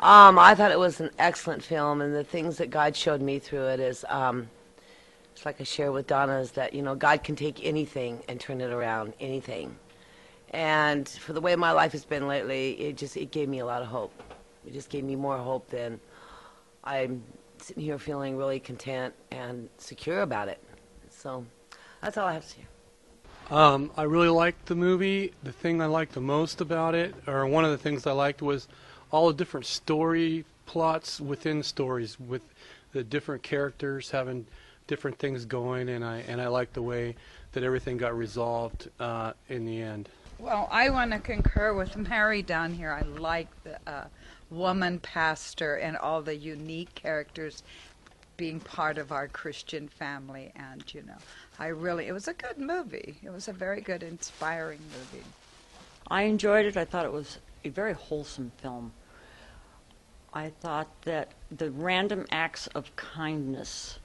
I thought it was an excellent film, and the things that God showed me through it is, it's like I share with Donna, is that, God can take anything and turn it around, anything. And for the way my life has been lately, it gave me a lot of hope. It just gave me more hope than I'm sitting here feeling really content and secure about it. So that's all I have to say. I really liked the movie. The thing I liked the most about it, or one of the things I liked, was all the different story plots within stories, with the different characters having different things going, and I liked the way that everything got resolved in the end. Well, I want to concur with Mary down here. I like the woman pastor and all the unique characters being part of our Christian family, and it was a good movie. It was a very good, inspiring movie. I enjoyed it. I thought it was a very wholesome film. I thought that the random acts of kindness,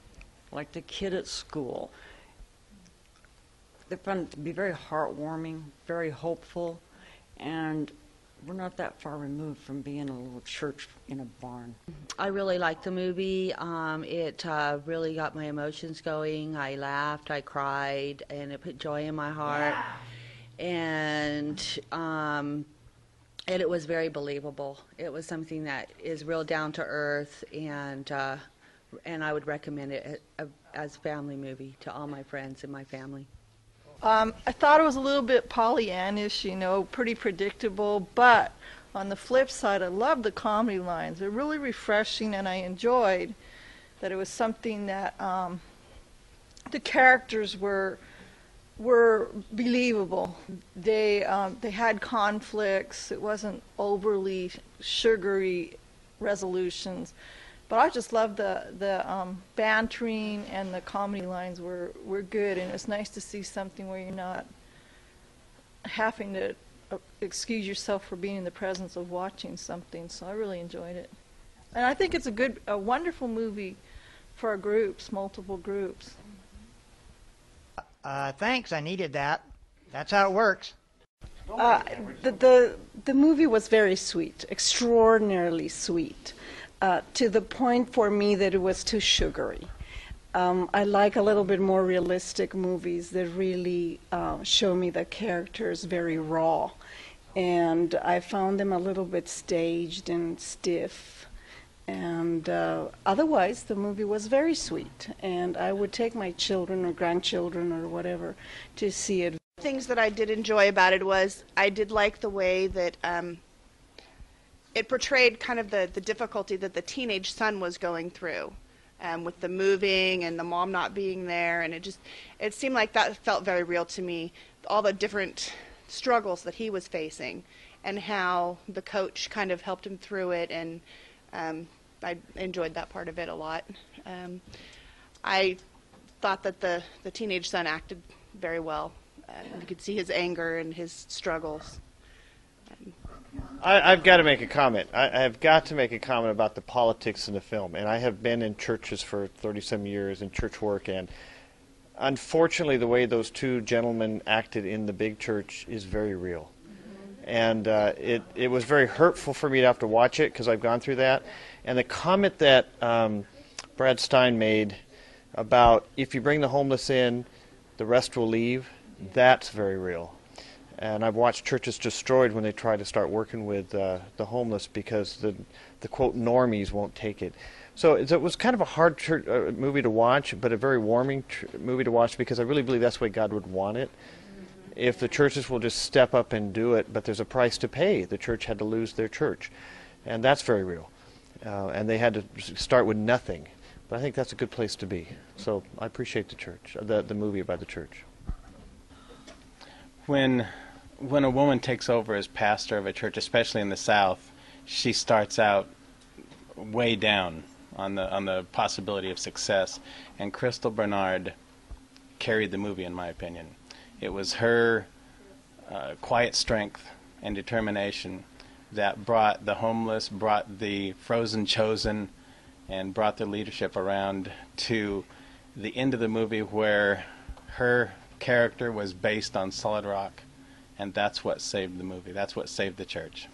like the kid at school, they found it to be very heartwarming, very hopeful, and we're not that far removed from being a little church in a barn. I really liked the movie. It really got my emotions going. I laughed, I cried, and it put joy in my heart. And it was very believable. It was something that is real down to earth, and I would recommend it as a family movie to all my friends and my family. I thought it was a little bit Pollyannish, pretty predictable, but on the flip side, I loved the comedy lines. They're really refreshing, and I enjoyed that it was something that the characters were believable. They had conflicts. It wasn't overly sugary resolutions. But I just loved the bantering, and the comedy lines were good, and it's nice to see something where you're not having to excuse yourself for being in the presence of watching something. So I really enjoyed it, and I think it's a wonderful movie for our groups, multiple groups. Thanks, I needed that. That's how it works. The movie was very sweet, extraordinarily sweet. To the point for me that it was too sugary. I like a little bit more realistic movies that really show me the characters very raw. And I found them a little bit staged and stiff. And otherwise, the movie was very sweet. And I would take my children or grandchildren or whatever to see it. Things that I did enjoy about it was I did like the way that it portrayed kind of the difficulty that the teenage son was going through with the moving and the mom not being there, and it seemed like that felt very real to me, all the different struggles that he was facing and how the coach kind of helped him through it, and I enjoyed that part of it a lot. I thought that the teenage son acted very well. You could see his anger and his struggles. I've got to make a comment. I have got to make a comment about the politics in the film. And I have been in churches for 30-some years in church work, and unfortunately the way those two gentlemen acted in the big church is very real. And it was very hurtful for me to have to watch it because I've gone through that. And the comment that Brad Stein made about if you bring the homeless in, the rest will leave, that's very real. And I've watched churches destroyed when they try to start working with the homeless because the quote normies won't take it. So it was kind of a hard movie to watch, but a very warming movie to watch because I really believe that's the way God would want it. If the churches will just step up and do it, but there's a price to pay. The church had to lose their church, and that's very real. And they had to start with nothing. But I think that's a good place to be. So I appreciate the church, the movie about the church. When a woman takes over as pastor of a church, especially in the South, she starts out way down on the possibility of success. And Crystal Bernard carried the movie, in my opinion. It was her quiet strength and determination that brought the homeless, brought the frozen chosen, and brought the leadership around to the end of the movie where her character was based on solid rock. And that's what saved the movie. That's what saved the church.